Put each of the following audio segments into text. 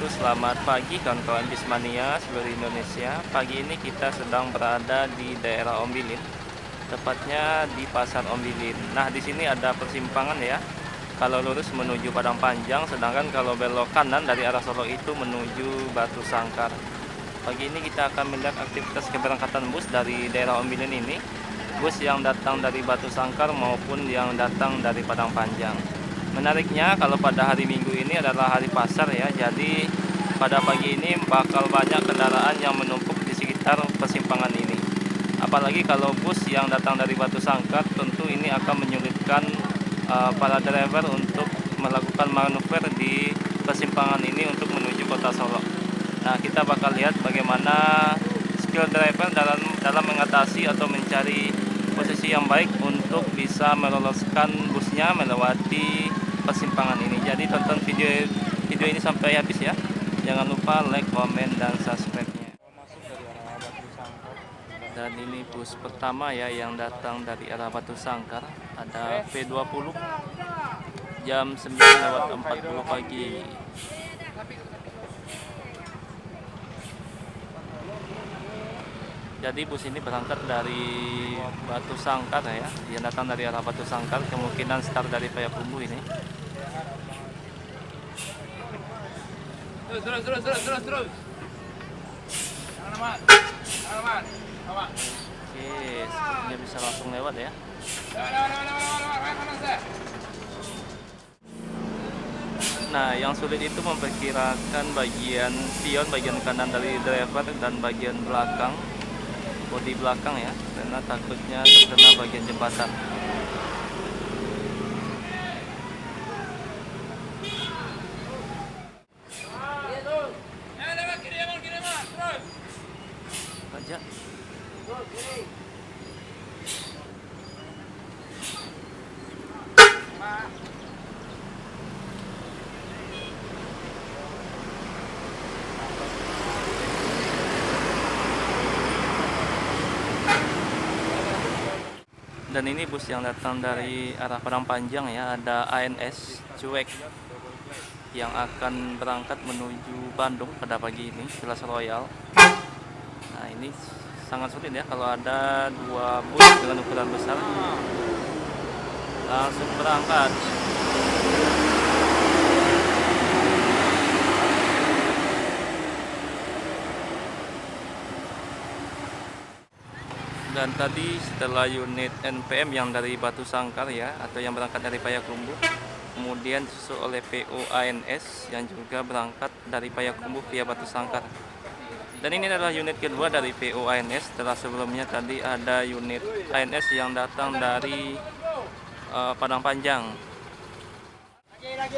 wabarakatuh. Selamat pagi kawan-kawan Bismania seluruh Indonesia. Pagi ini kita sedang berada di daerah Ombilin, tepatnya di Pasar Ombilin. Nah, di sini ada persimpangan ya. Kalau lurus menuju Padang Panjang, sedangkan kalau belok kanan dari arah Solo itu menuju Batu Sangkar. Pagi ini kita akan melihat aktivitas keberangkatan bus dari daerah Ombilin ini, bus yang datang dari Batu Sangkar maupun yang datang dari Padang Panjang. Menariknya kalau pada hari Minggu ini adalah hari pasar ya, jadi pada pagi ini bakal banyak kendaraan yang menumpuk di sekitar persimpangan ini. Apalagi kalau bus yang datang dari Batu Sangkar, tentu ini akan menyulitkan para driver untuk melakukan manuver di persimpangan ini untuk menuju kota Solo. Nah, kita bakal lihat bagaimana skill driver dalam mengatasi atau mencari posisi yang baik untuk bisa meloloskan busnya melewati persimpangan ini. Jadi tonton video ini sampai habis ya. Jangan lupa like, komen, dan subscribe-nya. Dan ini bus pertama ya yang datang dari arah Batu Sangkar, ada V20 jam 9.40 pagi. Jadi bus ini berangkat dari Batu Sangkar ya, dia datang dari arah Batu Sangkar, kemungkinan start dari Payakumbuh ini. Terus. Jangan aman. Oke, sepertinya bisa langsung lewat ya. Nah, yang sulit itu memperkirakan bagian spion, bagian kanan dari driver dan bagian belakang, bodi belakang ya, karena takutnya terkena bagian jembatan. Aja. Dan ini bus yang datang dari arah Padang Panjang ya, ada ANS Cuek yang akan berangkat menuju Bandung pada pagi ini, Kelas Royal. Nah, ini sangat sulit ya kalau ada dua bus dengan ukuran besar. Langsung berangkat. Dan tadi setelah unit NPM yang dari Batu Sangkar ya, atau yang berangkat dari Payakumbuh, kemudian disusul oleh PO ANS yang juga berangkat dari Payakumbuh via Batu Sangkar. Dan ini adalah unit kedua dari PO ANS, setelah sebelumnya tadi ada unit ANS yang datang dari Padang Panjang. Lagi.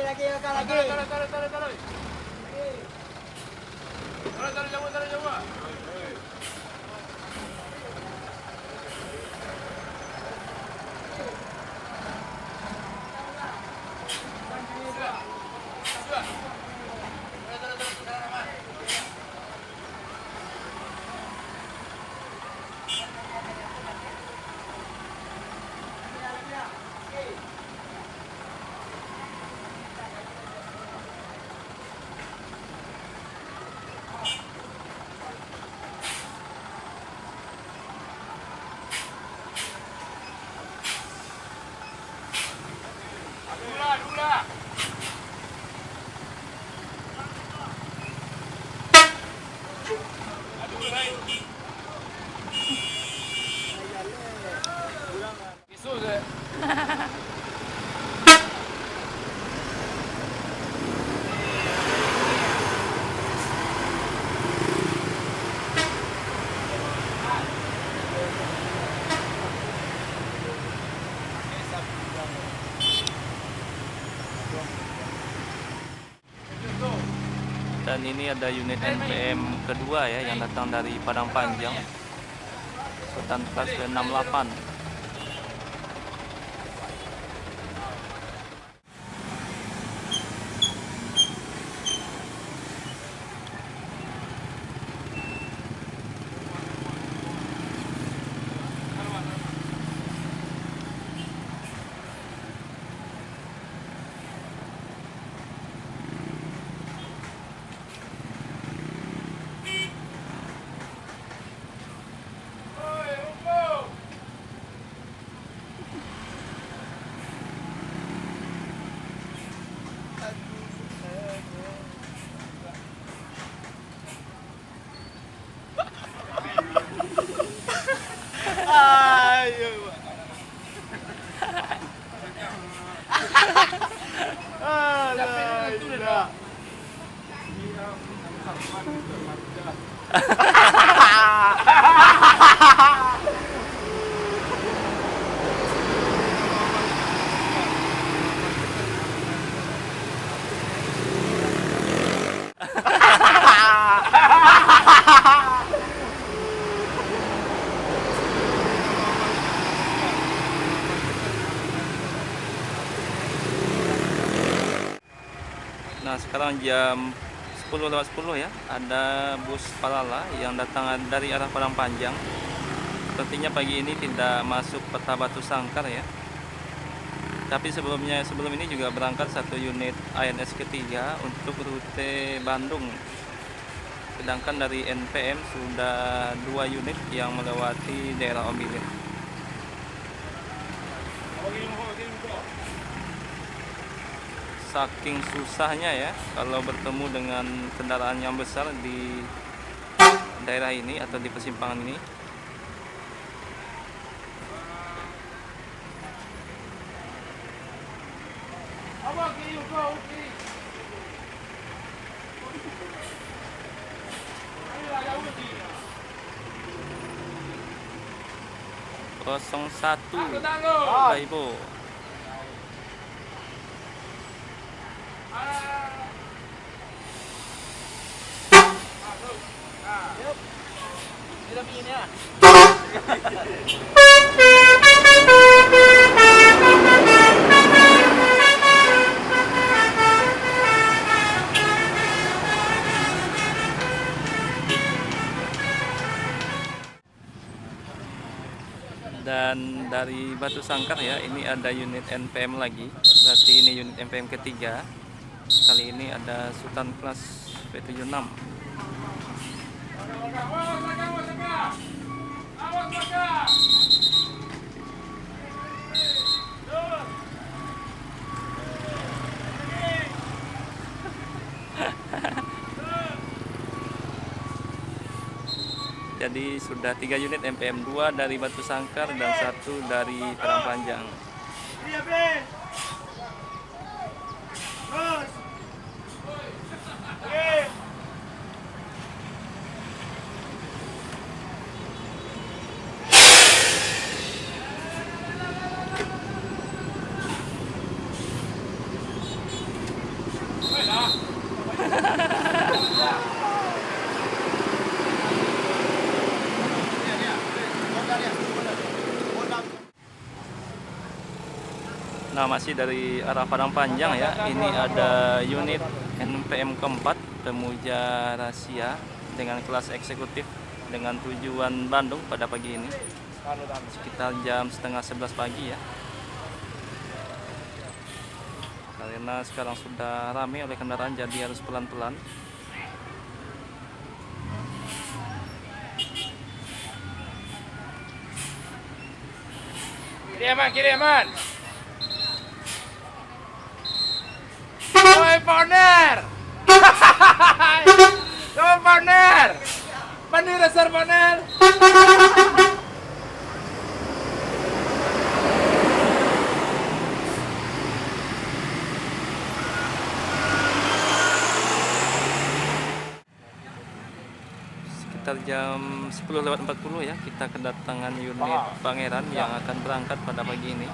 Dan ini ada unit NPM kedua ya yang datang dari Padang Panjang, Sultan Plus 68. Nah, sekarang jam 10:10 ya, ada bus Palala yang datang dari arah Padang Panjang. Sepertinya pagi ini tidak masuk Peta Batu Sangkar ya. Tapi sebelum ini juga berangkat satu unit ANS ketiga untuk rute Bandung. Sedangkan dari NPM sudah 2 unit yang melewati daerah Ombilin. Saking susahnya ya kalau bertemu dengan kendaraan yang besar di daerah ini atau di persimpangan ini. Kosong satu Ibu. Dan dari Batu Sangkar ya, ini ada unit NPM lagi. Berarti ini unit NPM ketiga. Kali ini ada Sultan Class V76. Jadi sudah 3 unit NPM, 2 dari Batu Sangkar dan 1 dari Padang Panjang. Nah, masih dari arah Padang Panjang ya. Ini ada unit NPM keempat Pemuja Rahasia dengan kelas eksekutif dengan tujuan Bandung pada pagi ini. Sekitar jam setengah 11 pagi ya. Karena sekarang sudah ramai oleh kendaraan, jadi harus pelan-pelan. Kiri aman. Oi partner. Oi partner. Pani dasar partner. Sekitar jam 10:40 ya, kita kedatangan unit Pangeran yang akan berangkat pada pagi ini.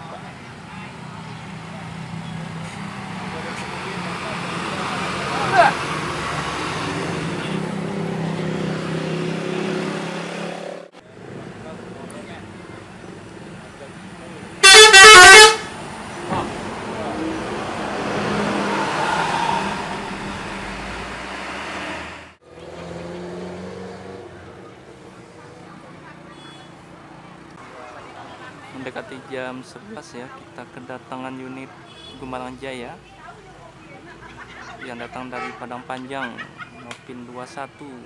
Mendekati jam 11 ya, kita kedatangan unit Gumarang Jaya yang datang dari Padang Panjang, Nopin 21.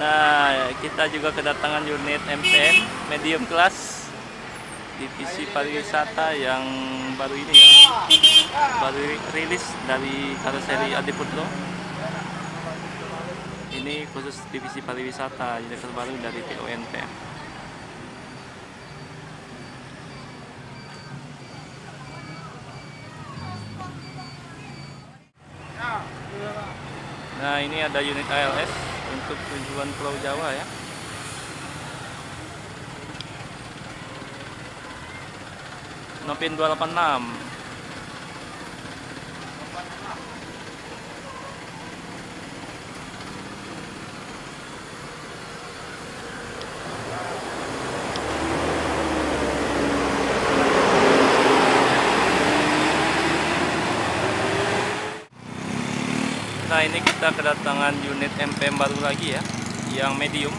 Nah, kita juga kedatangan unit MPM medium class divisi pariwisata yang baru ini ya, baru rilis dari karoseri Adi Putro. Ini khusus divisi pariwisata, unit terbaru dari PO MPM. Nah, ini ada unit ALS untuk tujuan Pulau Jawa ya. Nopin 286. Nah, ini kita kedatangan unit MPM baru lagi ya, yang medium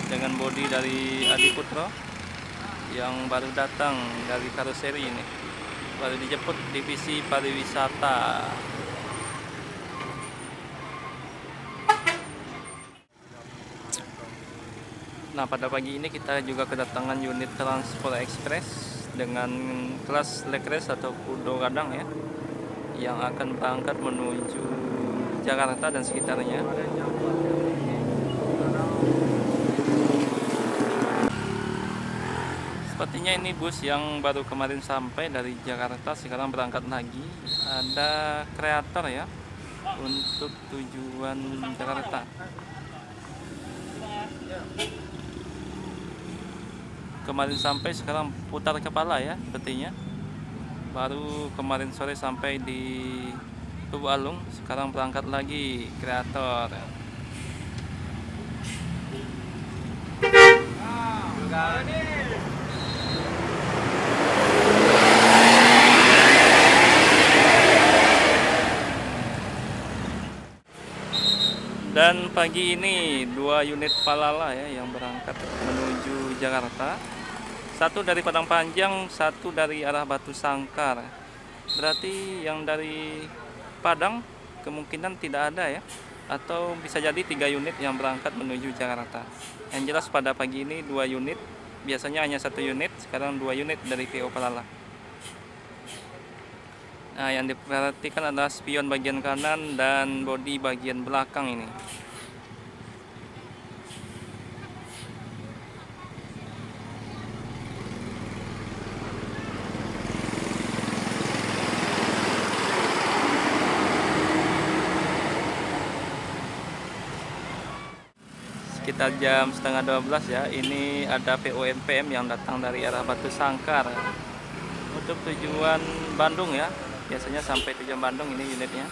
dengan bodi dari Adi Putro yang baru datang dari karoseri ini, baru dijemput divisi pariwisata. Nah, pada pagi ini kita juga kedatangan unit Transport Express dengan kelas Lekres atau Kudo Gadang ya, yang akan berangkat menuju Jakarta dan sekitarnya. Sepertinya ini bus yang baru kemarin sampai dari Jakarta, sekarang berangkat lagi. Ada kreator ya untuk tujuan Jakarta. Kemarin sampai, sekarang putar kepala ya sepertinya. Baru kemarin sore sampai di Tugu Alung, sekarang berangkat lagi kreator. Dan pagi ini 2 unit Palala ya yang berangkat menuju Jakarta. Satu dari Padang Panjang, satu dari arah Batu Sangkar. Berarti yang dari Padang kemungkinan tidak ada ya, atau bisa jadi 3 unit yang berangkat menuju Jakarta. Yang jelas pada pagi ini 2 unit, biasanya hanya 1 unit, sekarang 2 unit dari PO Palala. Nah, yang diperhatikan adalah spion bagian kanan dan bodi bagian belakang ini. Sekitar jam setengah 12 ya, ini ada PO MPM yang datang dari arah Batu Sangkar untuk tujuan Bandung ya. Biasanya sampai tujuan Bandung ini unitnya.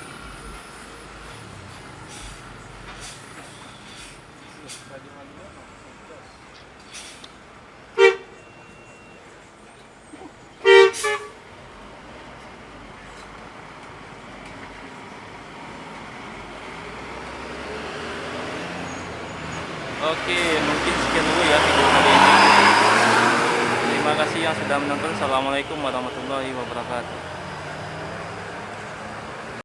Oke, mungkin sekian dulu ya video kali ini. Terima kasih yang sudah menonton. Assalamualaikum warahmatullahi wabarakatuh.